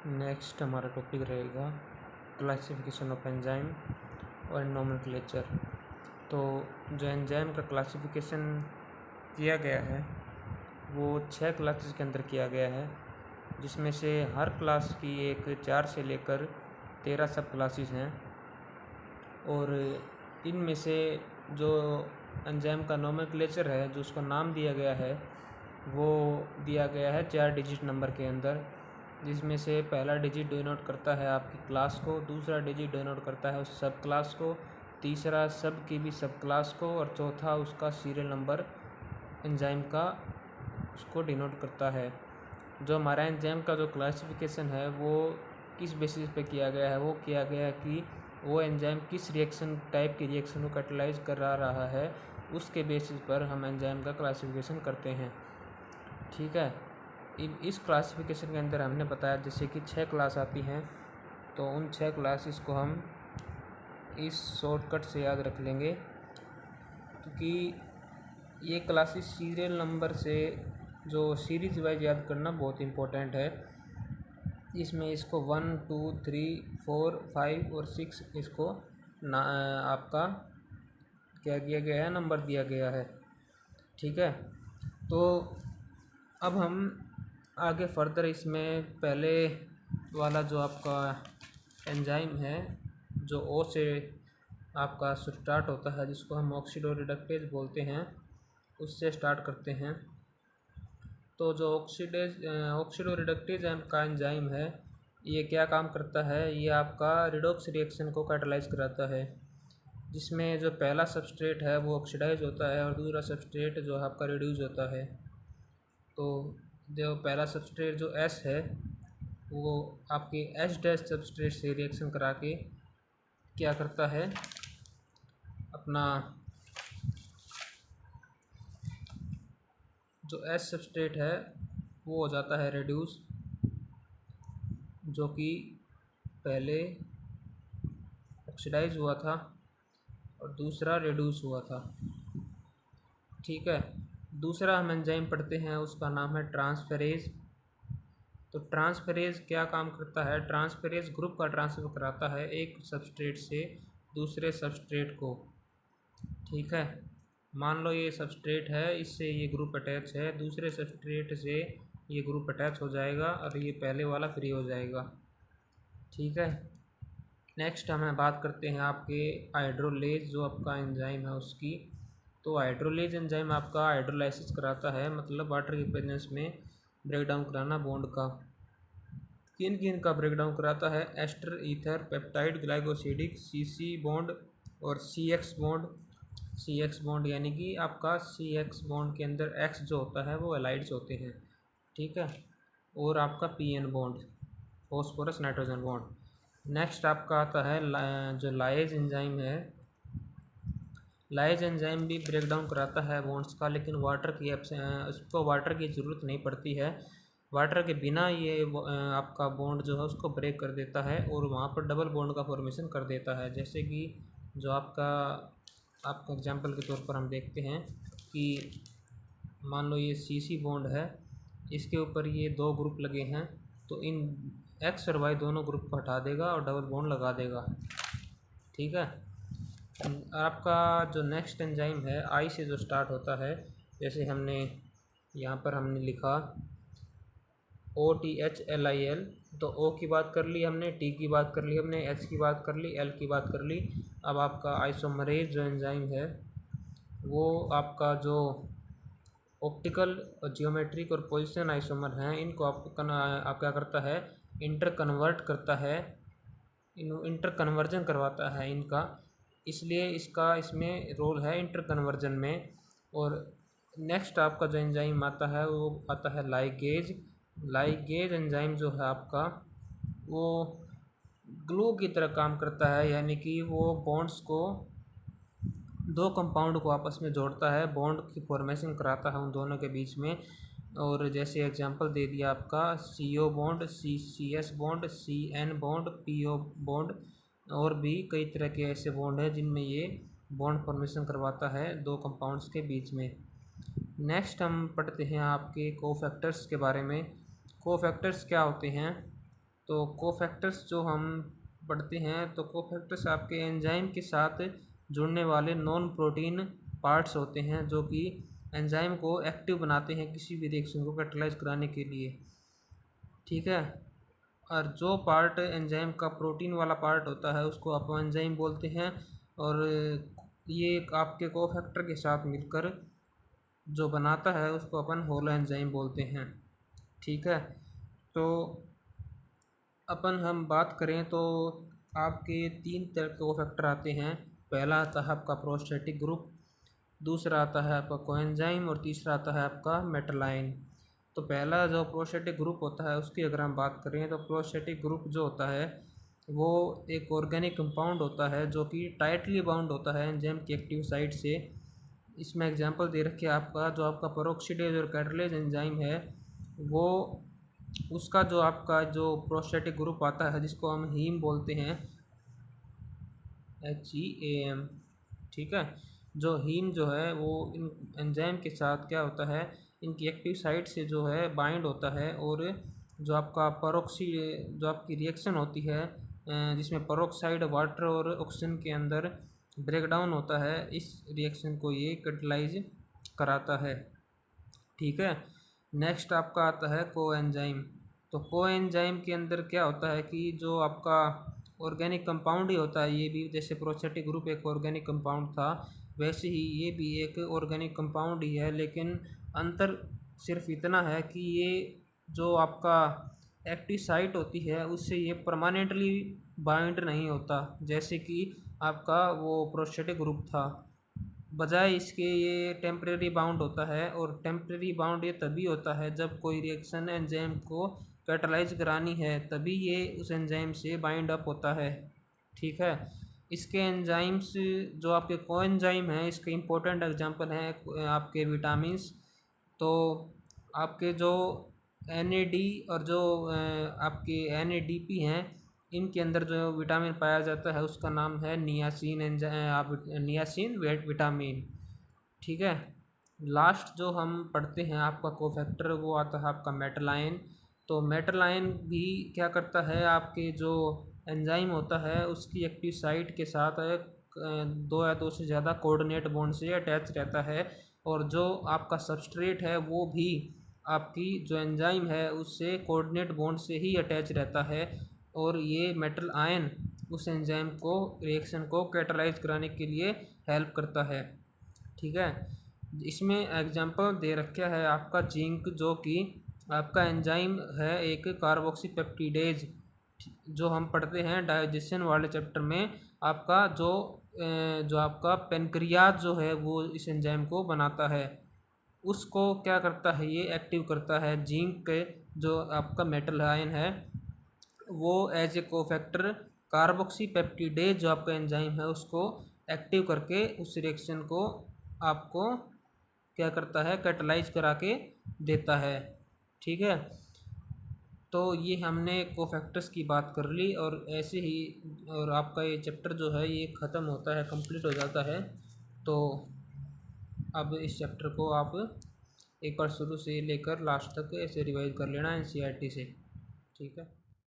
Next हमारा topic रहेगा classification of enzyme और नोमेनक्लेचर। तो जो एंजाइम का क्लासिफिकेशन किया गया है वो 6 क्लासेस के अंदर किया गया है, जिसमें से हर क्लास की एक 4 से लेकर 13 सब क्लासेस हैं। और इनमें से जो एंजाइम का नोमेनक्लेचर है, जो उसका नाम दिया गया है, वो दिया गया है 4 डिजिट नंबर के अंदर, जिसमें से पहला डिजिट डिनोट करता है आपकी क्लास को, दूसरा डिजिट डिनोट करता है उस सब क्लास को, तीसरा सब की भी सब क्लास को, और चौथा उसका सीरियल नंबर एंजाइम का उसको डिनोट करता है। जो हमारा एंजाइम का जो क्लासिफिकेशन है वो किस बेसिस पे किया गया है, वो किया गया है कि वो एंजाइम किस रिएक्शन टाइप की रिएक्शन को कैटलाइज करा रहा है, उसके बेसिस पर हम एंजाइम का क्लासिफिकेशन करते हैं। ठीक है, इस क्लासिफिकेशन के अंदर हमने बताया जैसे कि 6 क्लास आती हैं, तो उन 6 क्लासेस को हम इस शॉर्टकट से याद रख लेंगे, क्योंकि ये क्लासेस सीरियल नंबर से जो सीरीज वाइज याद करना बहुत इम्पोर्टेंट है। इसमें इसको 1, 2, 3, 4, 5 और 6 इसको आपका क्या किया गया है, नंबर दिया गया है। ठीक है, तो अब हम आगे फर्दर इसमें पहले वाला जो आपका एंजाइम है जो ओ से आपका स्टार्ट होता है, जिसको हम ऑक्सीडोरिडक्टेज बोलते हैं, उससे स्टार्ट करते हैं। तो जो ऑक्सीडोरिडक्टेज का एंजाइम है, ये क्या काम करता है, ये आपका रिडॉक्स रिएक्शन को कैटलाइज कराता है, जिसमें जो पहला सबस्ट्रेट है वो ऑक्सीडाइज होता है और दूसरा सबस्ट्रेट जो आपका रिड्यूस होता है। तो जो पहला सबस्ट्रेट जो एस है वो आपके एच डैश सबस्ट्रेट से रिएक्शन करा के क्या करता है, अपना जो एस सबस्ट्रेट है वो हो जाता है रिड्यूस, जो कि पहले ऑक्सीडाइज हुआ था और दूसरा रिड्यूस हुआ था। ठीक है, दूसरा हम एंजाइम पढ़ते हैं, उसका नाम है ट्रांसफेरेज। तो ट्रांसफेरेज क्या काम करता है, ट्रांसफेरेज ग्रुप का ट्रांसफ़र कराता है एक सबस्ट्रेट से दूसरे सबस्ट्रेट को। ठीक है, मान लो ये सबस्ट्रेट है, इससे ये ग्रुप अटैच है, दूसरे सबस्ट्रेट से ये ग्रुप अटैच हो जाएगा और ये पहले वाला फ्री हो जाएगा। ठीक है, नेक्स्ट हमें बात करते हैं आपके हाइड्रोलेज जो आपका एंजाइम है उसकी। तो हाइड्रोलेज एंजाइम आपका हाइड्रोलाइसिस कराता है, मतलब वाटर की प्रेजेंस में ब्रेक डाउन कराना बॉन्ड का। किन किन का ब्रेक डाउन कराता है, ester, ether, peptide, glycosidic, CC bond और सीएक्स बॉन्ड। सीएक्स बॉन्ड यानी कि आपका सीएक्स बॉन्ड के अंदर एक्स जो होता है वो एलाइड्स होते हैं। ठीक है, और आपका PN bond, phosphorus nitrogen bond. Next आपका आता है जो लाइज एंजाइम है। लाइज एंजाइम भी ब्रेक डाउन कराता है बॉन्ड्स का, लेकिन वाटर की उसको वाटर की ज़रूरत नहीं पड़ती है। वाटर के बिना ये आपका बॉन्ड जो है उसको ब्रेक कर देता है और वहाँ पर डबल बॉन्ड का फॉर्मेशन कर देता है। जैसे कि जो आपका एग्जांपल के तौर पर हम देखते हैं कि मान लो ये सीसी बॉन्ड है, इसके ऊपर ये 2 ग्रुप लगे हैं, तो इन एक्स और वाई दोनों ग्रुप को हटा देगा और डबल बॉन्ड लगा देगा। ठीक है, आपका जो नेक्स्ट एंजाइम है आई से जो स्टार्ट होता है, जैसे हमने यहाँ पर हमने लिखा OTHLIL, तो O की बात कर ली हमने, T की बात कर ली हमने, H की बात कर ली, L की बात कर ली। अब आपका आइसोमरेज जो एंजाइम है वो आपका जो ऑप्टिकल, जियोमेट्रिक और पोजीशन आइसोमर हैं, इनको आप क्या करता है, इंटर कन्वर्ट करता है, इंटर कन्वर्जन करवाता है इनका, इसलिए इसका इसमें रोल है इंटर कन्वर्जन में। और नेक्स्ट आपका जो एंजाइम आता है वो आता है लाइगेज। लाइगेज एंजाइम जो है आपका वो ग्लू की तरह काम करता है, यानी कि वो बॉन्ड्स को, 2 कंपाउंड को आपस में जोड़ता है, बॉन्ड की फॉर्मेशन कराता है उन दोनों के बीच में। और जैसे एग्जांपल दे दिया आपका CO bond, CCS bond, CN bond, PO bond, और भी कई तरह के ऐसे बॉन्ड हैं जिनमें ये बॉन्ड फॉर्मेशन करवाता है 2 कंपाउंड्स के बीच में। नेक्स्ट हम पढ़ते हैं आपके कोफैक्टर्स के बारे में। कोफैक्टर्स क्या होते हैं, तो कोफैक्टर्स जो हम पढ़ते हैं, तो कोफैक्टर्स आपके एंजाइम के साथ जुड़ने वाले नॉन प्रोटीन पार्ट्स होते हैं जो कि एंजाइम को एक्टिव बनाते हैं किसी भी रिएक्शन को कैटलाइज कराने के लिए। ठीक है। और जो पार्ट एंजाइम का प्रोटीन वाला पार्ट होता है उसको आप एंजाइम बोलते हैं, और ये आपके कोफैक्टर के साथ मिलकर जो बनाता है उसको अपन होलो एंजाइम बोलते हैं। ठीक है। तो अपन हम बात करें तो आपके 3 तरह के कोफैक्टर आते हैं। पहला आता है आपका प्रोस्टैटिक ग्रुप, दूसरा आता है आपका कोएंजाइम, और तीसरा आता है आपका मेटलाइन। तो पहला जो प्रोस्टैटिक ग्रुप होता है उसकी अगर हम बात करें तो प्रोस्टैटिक ग्रुप जो होता है वो एक ऑर्गेनिक कंपाउंड होता है जो कि टाइटली बाउंड होता है एंजाइम की एक्टिव साइट से। इसमें एग्जांपल दे रखे आपका जो आपका पेरोक्सीडेज और कैटलेज एंजाइम है, वो उसका जो आपका जो प्रोस्टैटिक ग्रुप आता है जिसको हम हीम बोलते हैं, HEAM। ठीक है। जो हीम जो है वो इन एंजाइम के साथ क्या होता है, इनकी एक्टिव साइट से जो है बाइंड होता है, और जो आपका पेरोक्सी जो आपकी रिएक्शन होती है जिसमें पेरोक्साइड वाटर और ऑक्सीजन के अंदर ब्रेकडाउन होता है, इस रिएक्शन को ये कैटलाइज कराता है। ठीक है। नेक्स्ट आपका आता है कोएंजाइम। तो कोएंजाइम के अंदर क्या होता है कि जो आपका ऑर्गेनिक कंपाउंड ही होता है, ये भी जैसे प्रोस्टैटिक ग्रुप एक ऑर्गेनिक कंपाउंड था, वैसे ही ये भी एक ऑर्गेनिक कंपाउंड ही है, लेकिन अंतर सिर्फ इतना है कि ये जो आपका एक्टिव साइट होती है उससे ये परमानेंटली बाइंड नहीं होता जैसे कि आपका वो प्रोस्टैटिक ग्रुप था। बजाय इसके ये टेम्परेरी बाउंड होता है, और टेम्परेरी बाउंड ये तभी होता है जब कोई रिएक्शन एंजाइम को कैटलाइज करानी है, तभी ये उस एंजाइम से बाइंड अप होता है। ठीक है। इसके एंजाइम्स जो आपके कोएंजाइम हैं, इसके इम्पोर्टेंट एग्जांपल हैं आपके विटामिन्स। तो आपके जो NAD और जो आपके NADP हैं, इनके अंदर जो विटामिन पाया जाता है उसका नाम है नियासिन नियासिन विटामिन। ठीक है। लास्ट जो हम पढ़ते हैं आपका कोफैक्टर वो आता है आपका मेटलाइन। तो मेटलाइन भी क्या करता है, आपके जो एंजाइम होता है उसकी एक्टिव साइट के साथ 2 या 2 से ज़्यादा कोऑर्डिनेट बॉन्ड से अटैच रहता है, और जो आपका सबस्ट्रेट है वो भी आपकी जो एंजाइम है उससे कोऑर्डिनेट बॉन्ड से ही अटैच रहता है, और ये मेटल आयन उस एंजाइम को रिएक्शन को कैटलाइज कराने के लिए हेल्प करता है। ठीक है। इसमें एग्जांपल दे रखा है आपका जिंक, जो कि आपका एंजाइम है एक कार्बोक्सीपेप्टिडेज, जो हम पढ़ते हैं डाइजेशन वाले चैप्टर में। आपका जो आपका पेनक्रियाज जो है वो इस एंजाइम को बनाता है, उसको क्या करता है, ये एक्टिव करता है। जिंक के जो आपका मेटल आयन है वो एज ए कोफैक्टर कार्बोक्सीपेप्टिडेज जो आपका एंजाइम है उसको एक्टिव करके उस रिएक्शन को आपको क्या करता है, कैटलाइज करा के देता है। ठीक है। तो ये हमने कोफैक्टर्स की बात कर ली, और ऐसे ही और आपका ये चैप्टर जो है ये ख़त्म होता है, कंप्लीट हो जाता है। तो अब इस चैप्टर को आप एक बार शुरू से लेकर लास्ट तक ऐसे रिवाइज कर लेना NCERT से। ठीक है।